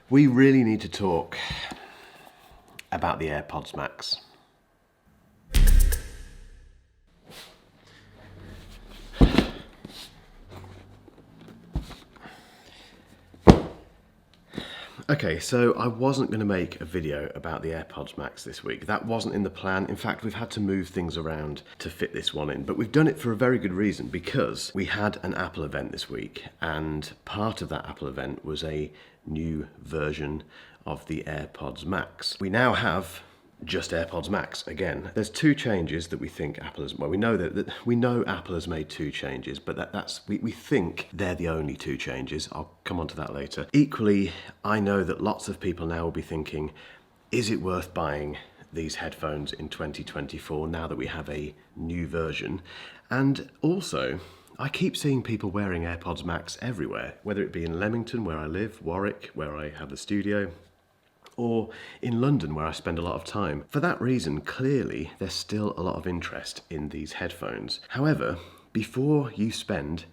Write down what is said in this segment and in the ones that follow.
We really need to talk about the AirPods Max. Okay, so I wasn't going to make a video about the AirPods Max this week. That wasn't in the plan. In fact, we've had to move things around to fit this one in, but we've done it for a very good reason, because we had an Apple event this week, and part of that Apple event was a new version of the AirPods Max. We now have just AirPods Max again. There's two changes that we think Apple has. Well, we know Apple has made two changes, but we think they're the only two changes. I'll come on to that later. Equally, I know that lots of people now will be thinking, is it worth buying these headphones in 2024 now that we have a new version? And also, I keep seeing people wearing AirPods Max everywhere, whether it be in Leamington, where I live, Warwick, where I have the studio, or in London, where I spend a lot of time. For that reason, clearly, there's still a lot of interest in these headphones. However, before you spend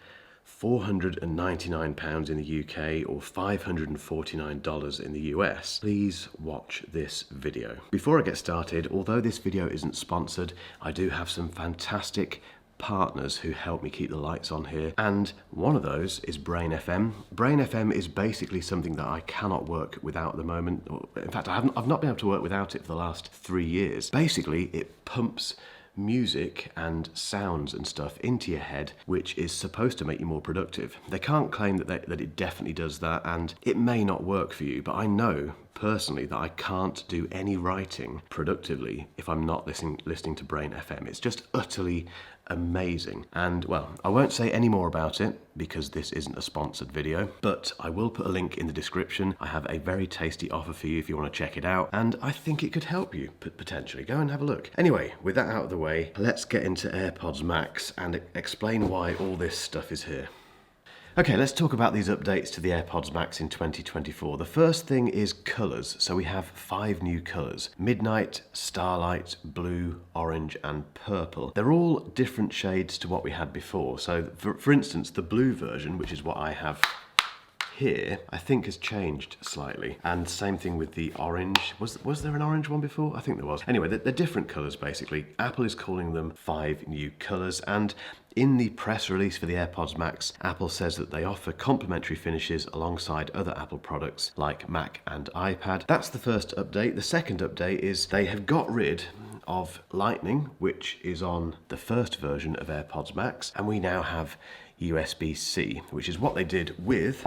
£499 in the UK or $549 in the US, please watch this video. Before I get started, although this video isn't sponsored, I do have some fantastic partners who help me keep the lights on here, and one of those is Brain FM. Brain FM is basically something that I cannot work without at the moment. In fact, I've not been able to work without it for the last 3 years. Basically, it pumps music and sounds and stuff into your head, which is supposed to make you more productive. They can't claim that it definitely does that, and it may not work for you, but I know personally that I can't do any writing productively if I'm not listening to Brain FM. It's just utterly amazing. And well, I won't say any more about it because this isn't a sponsored video, but I will put a link in the description. I have a very tasty offer for you if you want to check it out, and I think it could help you potentially. Go and have a look. Anyway, with that out of the way, let's get into AirPods Max and explain why all this stuff is here. Okay, let's talk about these updates to the AirPods Max in 2024. The first thing is colours. So we have 5 new colours: Midnight, Starlight, Blue, Orange and Purple. They're all different shades to what we had before. So for instance, the blue version, which is what I have here, I think has changed slightly. And same thing with the orange. Was there an orange one before? I think there was. Anyway, they're different colours basically. Apple is calling them 5 new colours, and in the press release for the AirPods Max, Apple says that they offer complementary finishes alongside other Apple products like Mac and iPad. That's the first update. The second update is they have got rid of Lightning, which is on the first version of AirPods Max, and we now have USB-C, which is what they did with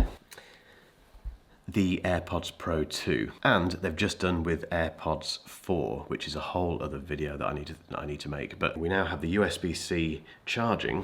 the AirPods Pro 2, and they've just done with AirPods 4, which is a whole other video that I need to make. But we now have the USB-C charging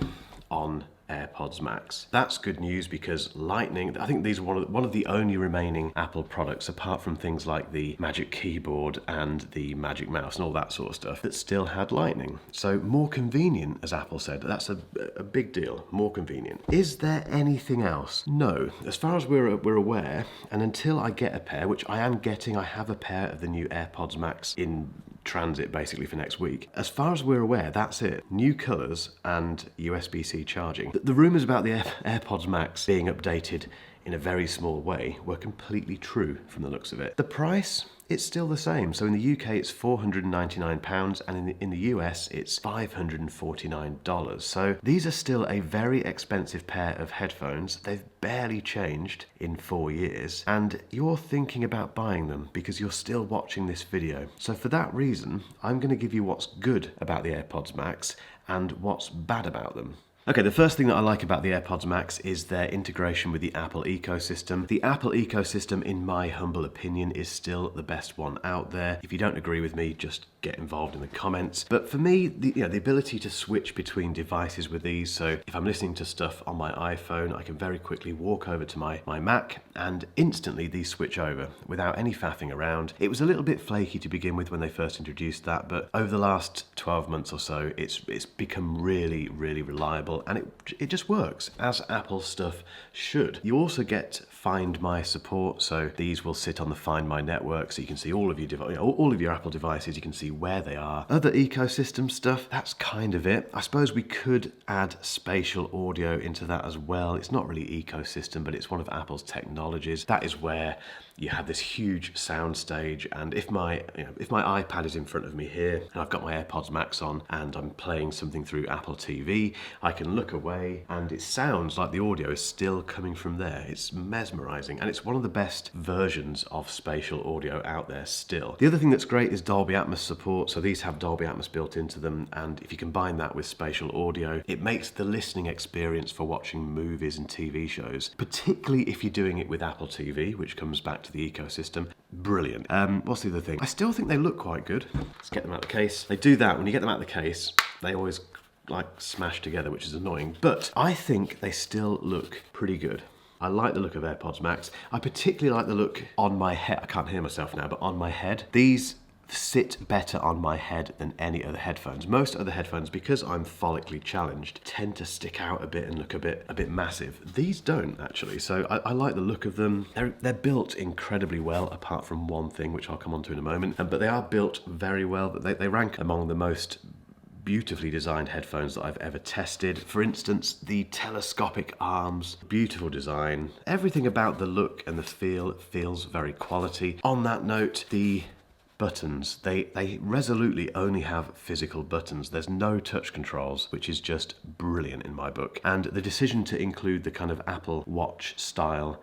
on AirPods Max. That's good news because Lightning, I think these are one of the only remaining Apple products, apart from things like the Magic Keyboard and the Magic Mouse and all that sort of stuff, that still had Lightning. So more convenient, as Apple said. That's a big deal, more convenient. Is there anything else? No. As far as we're aware, and until I get a pair, which I am getting, I have a pair of the new AirPods Max in transit basically for next week. As far as we're aware, that's it. New colours and USB-C charging. The rumours about the AirPods Max being updated in a very small way were completely true from the looks of it. The price, it's still the same. So in the UK it's £499 and in the US it's $549. So these are still a very expensive pair of headphones. They've barely changed in 4 years, and you're thinking about buying them because you're still watching this video. So for that reason, I'm going to give you what's good about the AirPods Max and what's bad about them. Okay, the first thing that I like about the AirPods Max is their integration with the Apple ecosystem. The Apple ecosystem, in my humble opinion, is still the best one out there. If you don't agree with me, just get involved in the comments. But for me, the ability to switch between devices with these, so if I'm listening to stuff on my iPhone, I can very quickly walk over to my Mac and instantly these switch over without any faffing around. It was a little bit flaky to begin with when they first introduced that, but over the last 12 months or so, it's become really, really reliable. Apple, and it just works as Apple stuff should. You also get Find My support, so these will sit on the Find My network, so you can see all of your Apple devices. You can see where they are. Other ecosystem stuff, that's kind of it. I suppose we could add spatial audio into that as well. It's not really ecosystem, but it's one of Apple's technologies. That is where you have this huge sound stage, and if my iPad is in front of me here and I've got my AirPods Max on and I'm playing something through Apple TV, I can look away and it sounds like the audio is still coming from there. It's mesmerizing, and it's one of the best versions of spatial audio out there still. The other thing that's great is Dolby Atmos support. So these have Dolby Atmos built into them, and if you combine that with spatial audio, it makes the listening experience for watching movies and TV shows, particularly if you're doing it with Apple TV, which comes back to the ecosystem, brilliant. What's the other thing? I still think they look quite good. Let's get them out of the case. They do that. When you get them out of the case, they always like smash together, which is annoying, but I think they still look pretty good. I like the look of AirPods Max. I particularly like the look on my head. I can't hear myself now, but on my head. These sit better on my head than any other headphones. Most other headphones, because I'm follically challenged, tend to stick out a bit and look a bit massive. These don't actually, so I like the look of them. They're built incredibly well, apart from one thing which I'll come on to in a moment, but they are built very well. They rank among the most beautifully designed headphones that I've ever tested. For instance, the telescopic arms, beautiful design. Everything about the look and the feel feels very quality. On that note, the buttons, they resolutely only have physical buttons. There's no touch controls, which is just brilliant in my book. And the decision to include the kind of Apple Watch style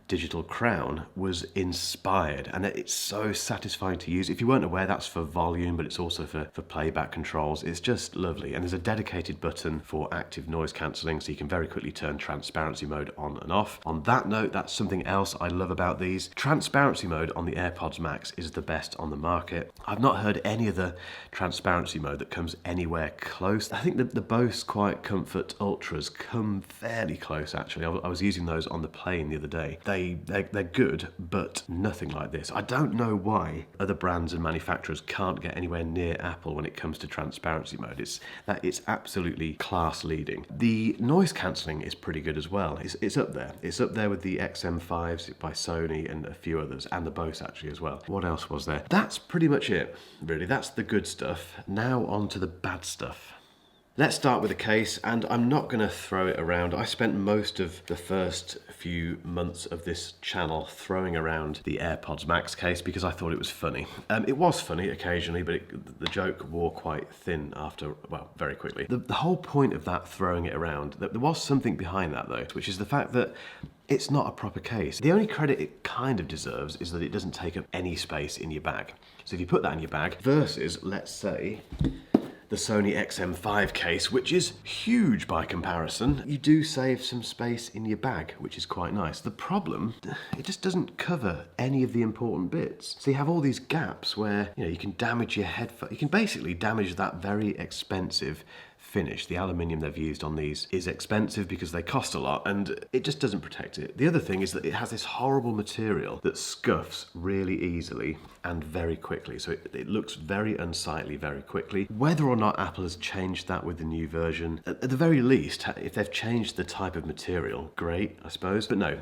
digital crown was inspired, and it's so satisfying to use. If you weren't aware, that's for volume, but it's also for playback controls. It's just lovely. And there's a dedicated button for active noise cancelling, so you can very quickly turn transparency mode on and off. On that note, that's something else I love about these. Transparency mode on the AirPods Max is the best on the market. I've not heard any other transparency mode that comes anywhere close. I think the Bose Quiet Comfort Ultras come fairly close, actually. I was using those on the plane the other day. They're good, but nothing like this. I don't know why other brands and manufacturers can't get anywhere near Apple when it comes to transparency mode. It's absolutely class leading. The noise cancelling is pretty good as well. It's up there. It's up there with the XM5s by Sony and a few others, and the Bose actually as well. What else was there? That's pretty much it, really. That's the good stuff. Now on to the bad stuff. Let's start with the case, and I'm not going to throw it around. I spent most of the first few months of this channel throwing around the AirPods Max case because I thought it was funny. It was funny occasionally, but the joke wore quite thin after, well, very quickly. The whole point of that throwing it around, there was something behind that though, which is the fact that it's not a proper case. The only credit it kind of deserves is that it doesn't take up any space in your bag. So if you put that in your bag versus, let's say, the Sony XM5 case, which is huge by comparison, you do save some space in your bag, which is quite nice. The problem, it just doesn't cover any of the important bits. So you have all these gaps where, you can damage your headphone. You can basically damage that very expensive finish. The aluminium they've used on these is expensive because they cost a lot, and it just doesn't protect it. The other thing is that it has this horrible material that scuffs really easily and very quickly, so it looks very unsightly very quickly. Whether or not Apple has changed that with the new version, at the very least, if they've changed the type of material, great, I suppose, but no.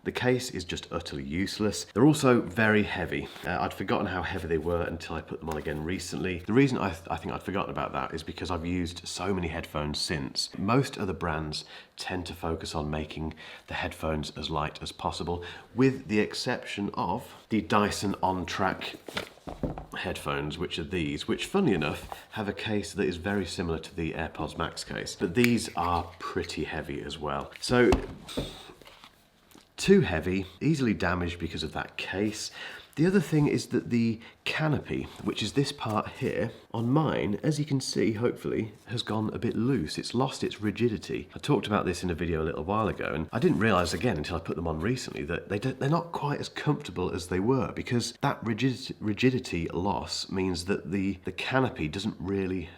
The case is just utterly useless. They're also very heavy. I'd forgotten how heavy they were until I put them on again recently. The reason I think I'd forgotten about that is because I've used so many headphones since. Most other brands tend to focus on making the headphones as light as possible, with the exception of the Dyson On-Track headphones, which are these, which funnily enough have a case that is very similar to the AirPods Max case, but these are pretty heavy as well. So, too heavy, easily damaged because of that case. The other thing is that the canopy, which is this part here, on mine, as you can see, hopefully, has gone a bit loose. It's lost its rigidity. I talked about this in a video a little while ago, and I didn't realise again until I put them on recently that they're not quite as comfortable as they were, because that rigidity loss means that the canopy doesn't really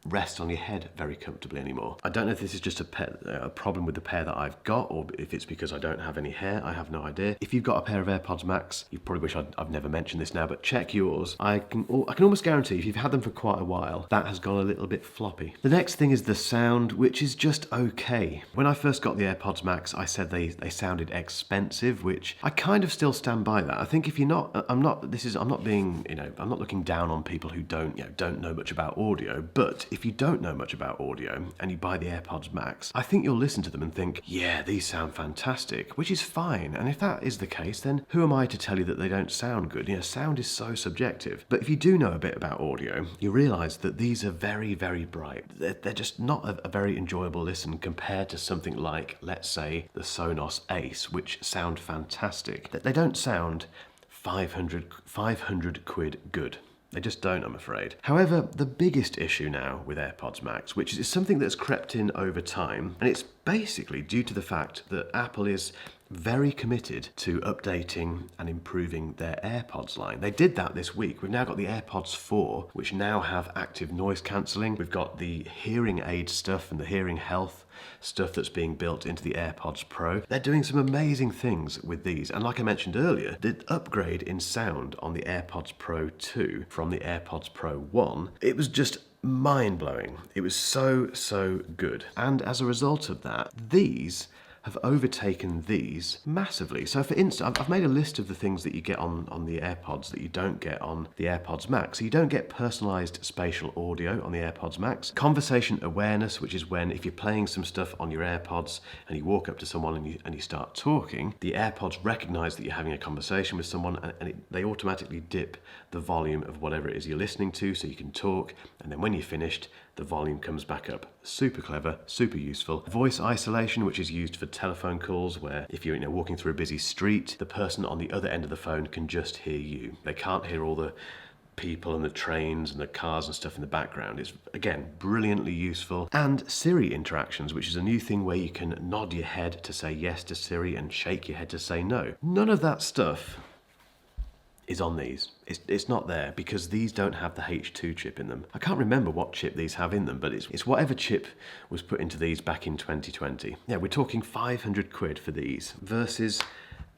rest on your head very comfortably anymore. I don't know if this is just a problem with the pair that I've got, or if it's because I don't have any hair. I have no idea. If you've got a pair of AirPods Max, you probably wish I've never mentioned this now, but check yours. I can almost guarantee if you've had them for quite a while, that has gone a little bit floppy. The next thing is the sound, which is just okay. When I first got the AirPods Max, I said they sounded expensive, which I kind of still stand by that. I think if you're not, I'm not looking down on people who don't know much about audio, but if you don't know much about audio and you buy the AirPods Max, I think you'll listen to them and think, yeah, these sound fantastic, which is fine. And if that is the case, then who am I to tell you that they don't sound good? Sound is so subjective. But if you do know a bit about audio, you realise that these are very, very bright. They're just not a very enjoyable listen compared to something like, let's say, the Sonos Ace, which sound fantastic. They don't sound 500 quid good. They just don't, I'm afraid. However, the biggest issue now with AirPods Max, which is something that's crept in over time, and it's basically due to the fact that Apple is very committed to updating and improving their AirPods line. They did that this week. We've now got the AirPods 4, which now have active noise cancelling. We've got the hearing aid stuff and the hearing health stuff that's being built into the AirPods Pro. They're doing some amazing things with these. And like I mentioned earlier, the upgrade in sound on the AirPods Pro 2 from the AirPods Pro 1, it was just mind-blowing. It was so good. And as a result of that, these have overtaken these massively. So for instance, I've made a list of the things that you get on the AirPods that you don't get on the AirPods Max. So you don't get personalized spatial audio on the AirPods Max. Conversation awareness, which is when if you're playing some stuff on your AirPods and you walk up to someone and you start talking, the AirPods recognize that you're having a conversation with someone and they automatically dip the volume of whatever it is you're listening to so you can talk, and then when you're finished, the volume comes back up. Super clever, super useful. Voice isolation, which is used for telephone calls, where if you're walking through a busy street, the person on the other end of the phone can just hear you. They can't hear all the people and the trains and the cars and stuff in the background. It's, again, brilliantly useful. And Siri interactions, which is a new thing where you can nod your head to say yes to Siri and shake your head to say no. None of that stuff is on these. It's not there because these don't have the H2 chip in them. I can't remember what chip these have in them, but it's whatever chip was put into these back in 2020. Yeah, we're talking 500 quid for these versus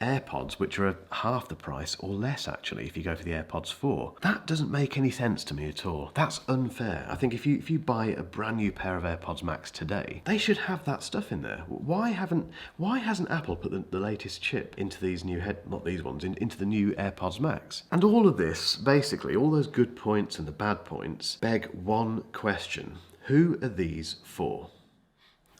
AirPods, which are half the price or less actually if you go for the AirPods 4. That doesn't make any sense to me at all. That's unfair. I think if you buy a brand new pair of AirPods Max today, they should have that stuff in there. Why hasn't Apple put the latest chip into these new into the new AirPods Max? And all of this, basically, all those good points and the bad points beg one question. Who are these for?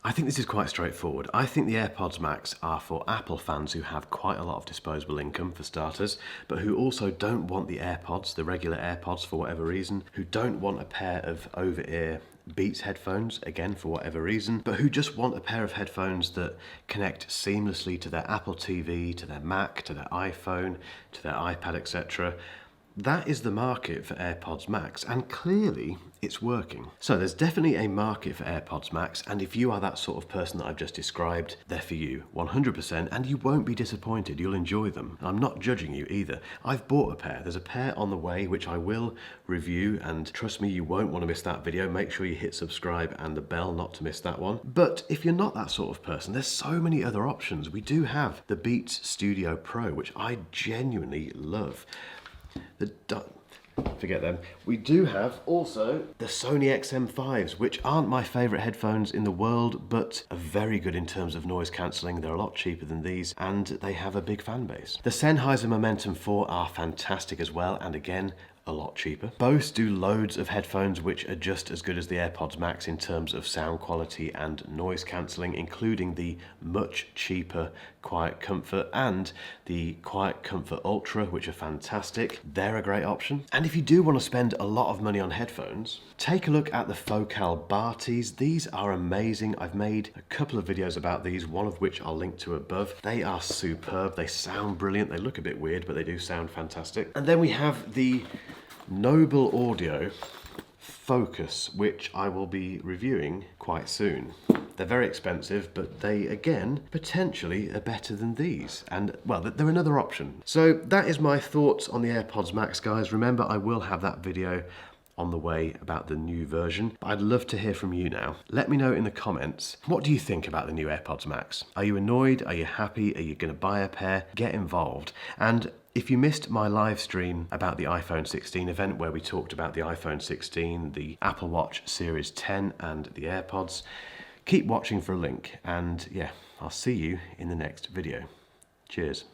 I think this is quite straightforward. I think the AirPods Max are for Apple fans who have quite a lot of disposable income for starters, but who also don't want the AirPods, the regular AirPods for whatever reason, who don't want a pair of over-ear Beats headphones, again for whatever reason, but who just want a pair of headphones that connect seamlessly to their Apple TV, to their Mac, to their iPhone, to their iPad, etc. That is the market for AirPods Max, and clearly it's working. So there's definitely a market for AirPods Max, and if you are that sort of person that I've just described, they're for you, 100%, and you won't be disappointed. You'll enjoy them. I'm not judging you either. I've bought a pair. There's a pair on the way, which I will review, and trust me, you won't want to miss that video. Make sure you hit subscribe and the bell not to miss that one. But if you're not that sort of person, there's so many other options. We do have the Beats Studio Pro, which I genuinely love. Forget them. We do have also the Sony XM5s, which aren't my favourite headphones in the world, but are very good in terms of noise cancelling. They're a lot cheaper than these, and they have a big fan base. The Sennheiser Momentum 4 are fantastic as well, and again, a lot cheaper. Bose do loads of headphones which are just as good as the AirPods Max in terms of sound quality and noise cancelling, including the much cheaper Quiet Comfort and the Quiet Comfort Ultra, which are fantastic. They're a great option. And if you do want to spend a lot of money on headphones, take a look at the Focal Barties. These are amazing. I've made a couple of videos about these, one of which I'll link to above. They are superb. They sound brilliant. They look a bit weird, but they do sound fantastic. And then we have the Noble Audio Focus, which I will be reviewing quite soon. They're very expensive, but they, again, potentially are better than these. And, well, they're another option. So that is my thoughts on the AirPods Max, guys. Remember, I will have that video on the way about the new version. I'd love to hear from you now. Let me know in the comments, what do you think about the new AirPods Max? Are you annoyed? Are you happy? Are you going to buy a pair? Get involved. And if you missed my live stream about the iPhone 16 event where we talked about the iPhone 16, the Apple Watch Series 10 and the AirPods, keep watching for a link, and yeah, I'll see you in the next video. Cheers.